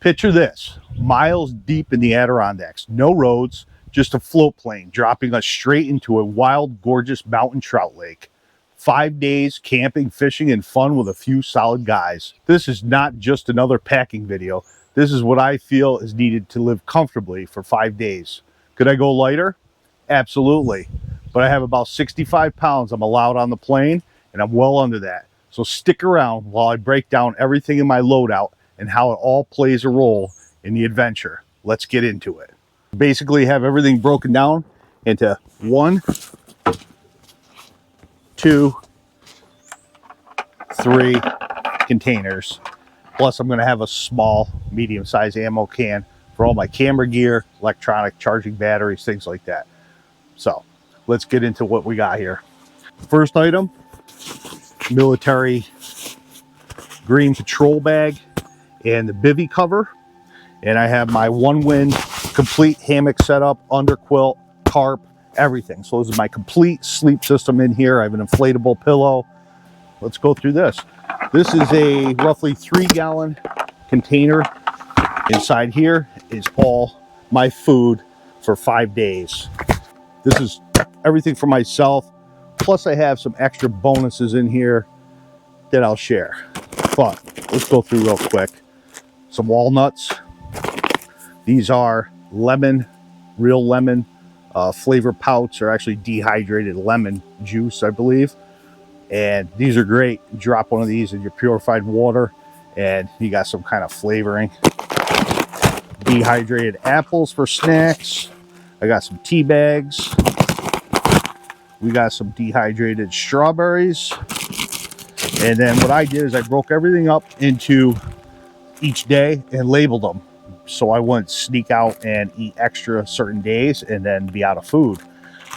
Picture this, miles deep in the Adirondacks, no roads, just a float plane dropping us straight into a wild, gorgeous mountain trout lake. 5 days camping, fishing, and fun with a few solid guys. This is not just another packing video. This is what I feel is needed to live comfortably for 5 days. Could I go lighter? Absolutely. But I have about 65 pounds I'm allowed on the plane, and I'm well under that. So stick around while I break down everything in my loadout and how it all plays a role in the adventure. Let's get into it. Basically have everything broken down into 1, 2, 3 containers. Plus I'm gonna have a small, medium-sized ammo can for all my camera gear, electronic charging batteries, things like that. So let's get into what we got here. First item, military green patrol bag and the bivy cover. And I have my One Wind complete hammock setup, under quilt, tarp, everything. So this is my complete sleep system in here. I have an inflatable pillow. Let's go through this. This is a roughly 3-gallon container. Inside here is all my food for 5 days. This is everything for myself. Plus I have some extra bonuses in here that I'll share. But let's go through real quick. Some walnuts. These are lemon, real lemon flavor pouts, or actually dehydrated lemon juice, I believe. And these are great. You drop one of these in your purified water and you got some kind of flavoring. Dehydrated apples for snacks. I got some tea bags. We got some dehydrated strawberries. And then what I did is I broke everything up into each day and labeled them, so I wouldn't sneak out and eat extra certain days and then be out of food.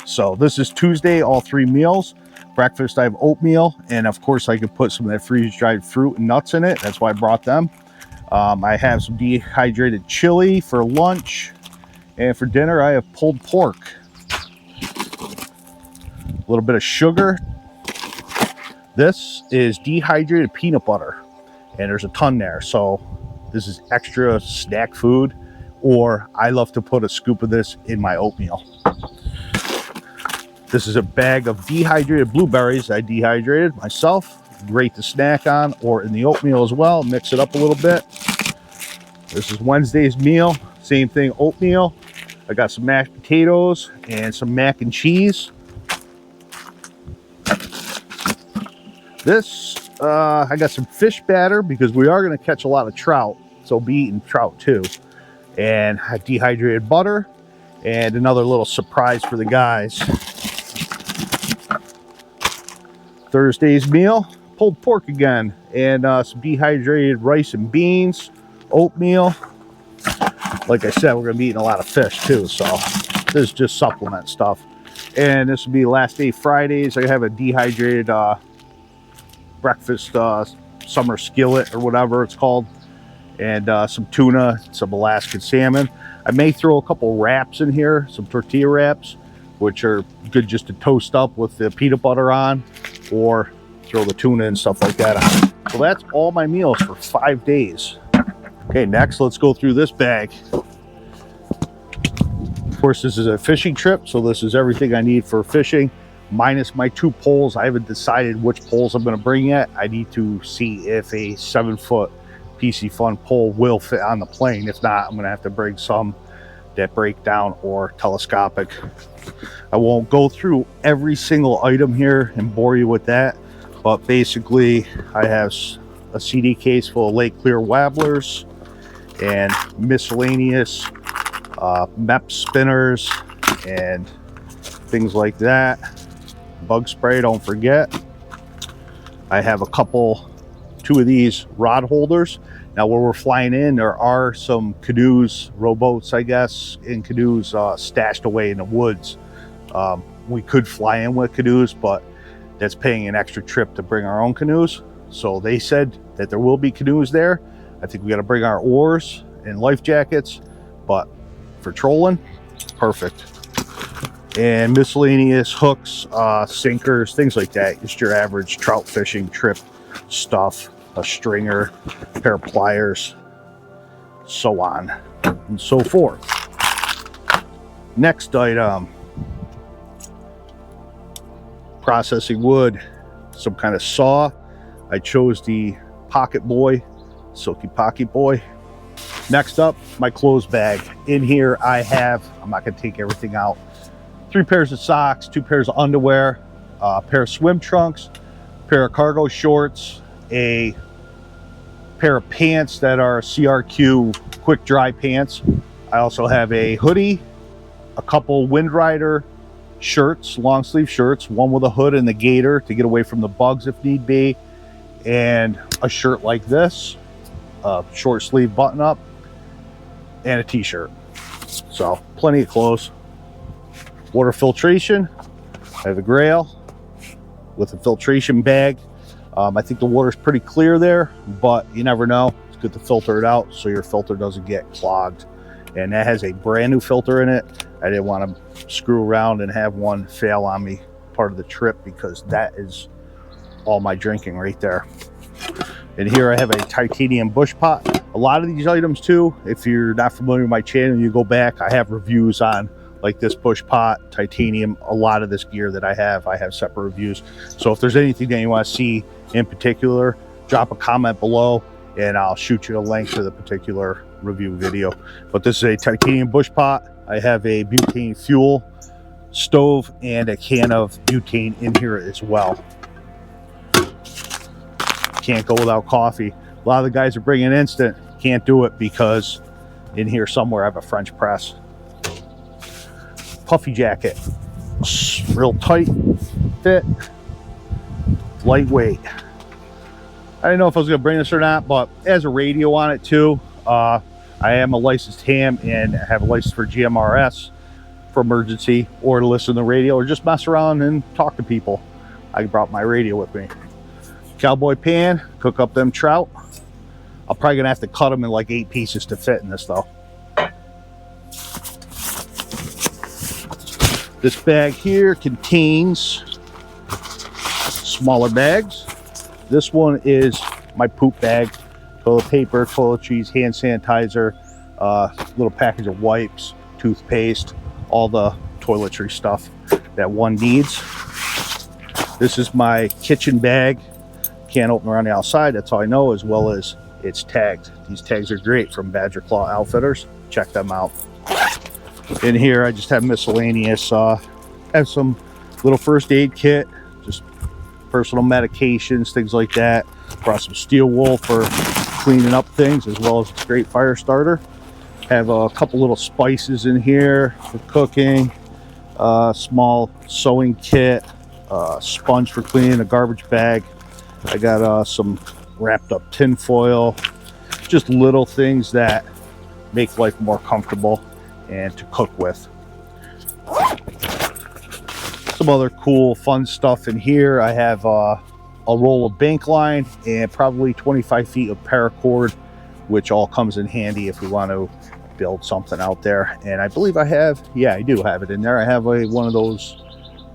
So this is Tuesday, all 3 meals. Breakfast, I have oatmeal, and of course I could put some of that freeze-dried fruit and nuts in it. That's why I brought them. I have some dehydrated chili for lunch, and for dinner I have pulled pork. A little bit of sugar. This is dehydrated peanut butter, and there's a ton there. So this is extra snack food, or I love to put a scoop of this in my oatmeal. This is a bag of dehydrated blueberries I dehydrated myself. Great to snack on, or in the oatmeal as well. Mix it up a little bit. This is Wednesday's meal. Same thing, oatmeal. I got some mashed potatoes and some mac and cheese. This, I got some fish batter because we are going to catch a lot of trout. So I'll be eating trout too. And dehydrated butter and another little surprise for the guys. Thursday's meal, pulled pork again, and some dehydrated rice and beans, oatmeal. Like I said, we're going to be eating a lot of fish too. So this is just supplement stuff. And this will be last day Fridays. I have a dehydrated breakfast summer skillet or whatever it's called, and some tuna, some Alaskan salmon. I may throw a couple wraps in here, some tortilla wraps, which are good just to toast up with the peanut butter on, or throw the tuna and stuff like that on. So that's all my meals for 5 days. Okay, next let's go through this bag. Of course, this is a fishing trip, so this is everything I need for fishing, minus my 2 poles. I haven't decided which poles I'm going to bring yet. I need to see if a 7-foot PC Fun pole will fit on the plane. If not, I'm going to have to bring some that break down or telescopic. I won't go through every single item here and bore you with that, but basically I have a CD case full of Lake Clear wobblers and miscellaneous MEP spinners and things like that. Bug spray, don't forget. I have a couple, 2 of these rod holders. Now where we're flying in, there are some canoes, rowboats I guess, in canoes stashed away in the woods. We could fly in with canoes, but that's paying an extra trip to bring our own canoes. So they said that there will be canoes there. I think we got to bring our oars and life jackets, but for trolling, perfect. And miscellaneous hooks, sinkers, things like that. Just your average trout fishing trip stuff. A stringer, a pair of pliers, so on and so forth. Next item, processing wood, some kind of saw. I chose the Pocket Boy, Silky Pocket Boy. Next up, my clothes bag. In here I have, I'm not gonna take everything out, 3 pairs of socks, 2 pairs of underwear, a pair of swim trunks, a pair of cargo shorts, a pair of pants that are CRQ quick dry pants. I also have a hoodie, a couple Wind Rider shirts, long sleeve shirts, one with a hood and the gaiter to get away from the bugs if need be, and a shirt like this, a short sleeve button up, and a t-shirt. So plenty of clothes. Water filtration, I have a Grail with a filtration bag. I think the water's pretty clear there, but you never know. It's good to filter it out so your filter doesn't get clogged. And that has a brand new filter in it. I didn't want to screw around and have one fail on me part of the trip, because that is all my drinking right there. And here I have a titanium bush pot. A lot of these items too, if you're not familiar with my channel, you go back, I have reviews on like this bush pot, titanium. A lot of this gear that I have separate reviews. So if there's anything that you want to see in particular, drop a comment below and I'll shoot you a link to the particular review video. But this is a titanium bush pot. I have a butane fuel stove and a can of butane in here as well. Can't go without coffee. A lot of the guys are bringing instant. Can't do it because in here somewhere I have a French press. Puffy jacket, real tight fit, lightweight. I didn't know if I was going to bring this or not, but it has a radio on it too. I am a licensed ham and have a license for GMRS for emergency or to listen to the radio or just mess around and talk to people. I brought my radio with me. Cowboy pan, cook up them trout. I'm probably gonna have to cut them in like 8 pieces to fit in this though. This bag here contains smaller bags. This one is my poop bag. Toilet paper, toiletries, hand sanitizer, little package of wipes, toothpaste, all the toiletry stuff that one needs. This is my kitchen bag. Can't open around the outside, that's all I know, as well as it's tagged. These tags are great from Badger Claw Outfitters. Check them out. In here I just have miscellaneous, have some little first aid kit, just personal medications, things like that. Brought some steel wool for cleaning up things, as well as a great fire starter. Have a couple little spices in here for cooking, small sewing kit, sponge for cleaning, a garbage bag. I got some wrapped up tin foil, just little things that make life more comfortable and to cook with. Some other cool fun stuff in here. I have a roll of bank line and probably 25 feet of paracord, which all comes in handy if we want to build something out there. And I believe I have, yeah, I do have it in there. I have one of those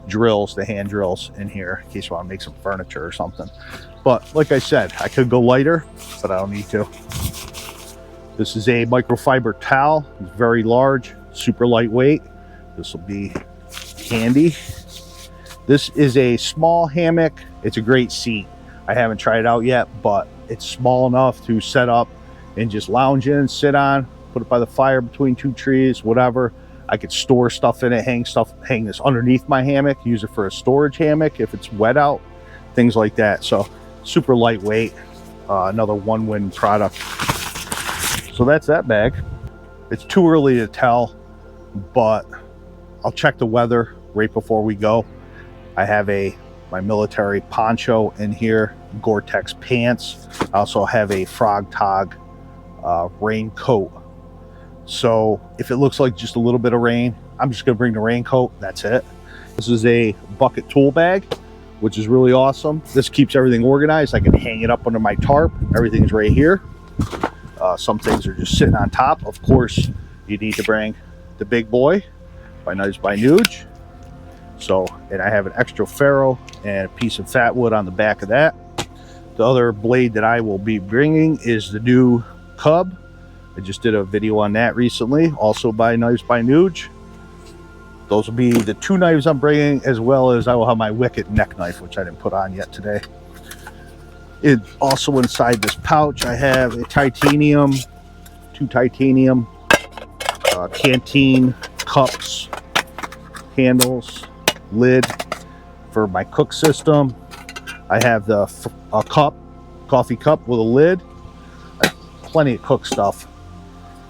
drills, the hand drills in here in case you want to make some furniture or something. But like I said, I could go lighter, but I don't need to. This is a microfiber towel. It's very large, super lightweight. This will be handy. This is a small hammock. It's a great seat. I haven't tried it out yet, but it's small enough to set up and just lounge in, sit on, put it by the fire between 2 trees, whatever. I could store stuff in it, hang this underneath my hammock, use it for a storage hammock if it's wet out, things like that. So super lightweight, another one-win product. So that's that bag. It's too early to tell, but I'll check the weather right before we go. I have my military poncho in here, Gore-Tex pants. I also have a Frog Tog raincoat. So if it looks like just a little bit of rain, I'm just gonna bring the raincoat, that's it. This is a bucket tool bag, which is really awesome. This keeps everything organized. I can hang it up under my tarp. Everything's right here. Some things are just sitting on top. Of course, you need to bring the big boy by Nudge by Nuge. So, and I have an extra ferro and a piece of fat wood on the back of that. The other blade that I will be bringing is the new Cub I just did a video on that recently, also by Knives by Nuge. Those will be the 2 knives I'm bringing, as well as I will have my Wicked neck knife, which I didn't put on yet today. It also inside this pouch, I have a titanium, 2 titanium canteen cups, handles, lid for my cook system. I have a coffee cup with a lid. Plenty of cook stuff.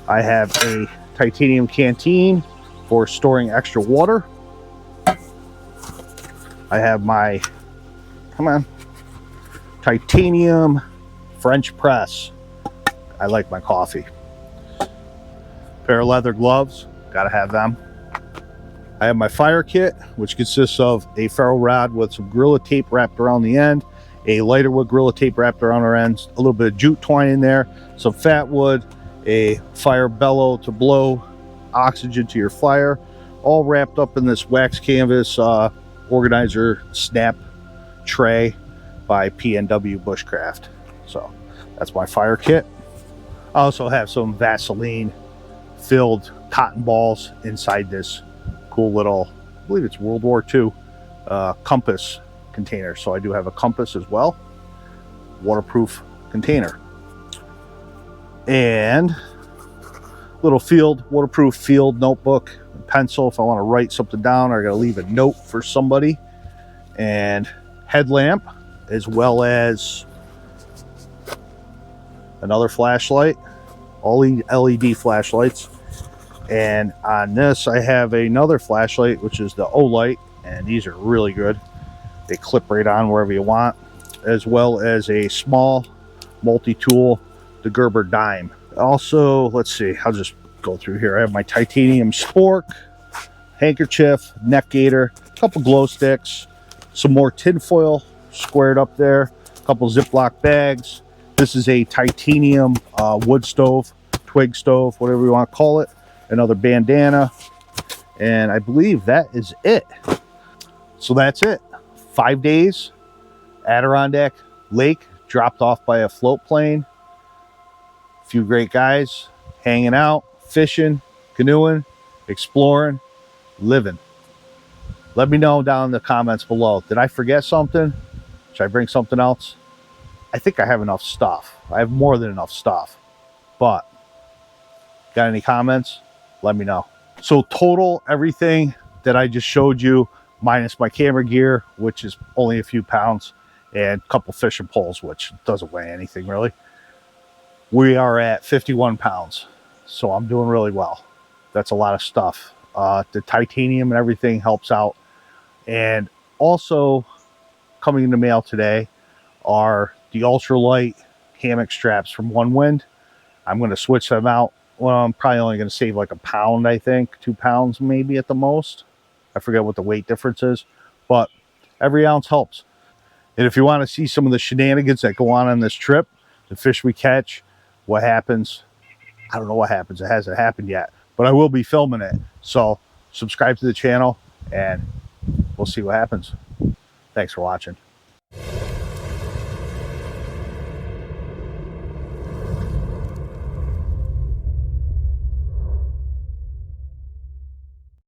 I have a titanium canteen for storing extra water. I have my, titanium French press. I like my coffee. Pair of leather gloves, gotta have them. I have my fire kit, which consists of a ferro rod with some Gorilla tape wrapped around the end, a lighter wood Gorilla tape wrapped around our ends, a little bit of jute twine in there, some fat wood, a fire bellow to blow oxygen to your fire, all wrapped up in this wax canvas organizer snap tray by PNW Bushcraft. So that's my fire kit. I also have some Vaseline filled cotton balls inside this cool little, I believe it's World War II compass container. So I do have a compass as well, waterproof container, and little waterproof field notebook, pencil if I want to write something down or I gotta leave a note for somebody, and headlamp, as well as another flashlight, all LED flashlights. And on this I have another flashlight, which is the Ultralight, and these are really good. They clip right on wherever you want, as well as a small multi-tool, the Gerber dime. Also, let's see, I'll just go through here. I have my titanium spork, handkerchief, neck gaiter, a couple glow sticks, some more tin foil squared up there, a couple Ziploc bags. This is a titanium wood stove, twig stove, whatever you want to call it. Another bandana, and I believe that is it. So that's it. 5 days, Adirondack Lake, dropped off by a float plane. A few great guys hanging out, fishing, canoeing, exploring, living. Let me know down in the comments below. Did I forget something? Should I bring something else? I think I have enough stuff. I have more than enough stuff. But got any comments? Let me know. So total everything that I just showed you, minus my camera gear, which is only a few pounds, and a couple fishing poles, which doesn't weigh anything really, we are at 51 pounds. So I'm doing really well. That's a lot of stuff. The titanium and everything helps out. And also coming in the mail today are the Ultralight hammock straps from One Wind. I'm going to switch them out. Well, I'm probably only going to save like a pound, I think, 2 pounds maybe at the most. I forget what the weight difference is, but every ounce helps. And if you want to see some of the shenanigans that go on this trip, the fish we catch, what happens, I don't know what happens. It hasn't happened yet, but I will be filming it. So subscribe to the channel and we'll see what happens. Thanks for watching.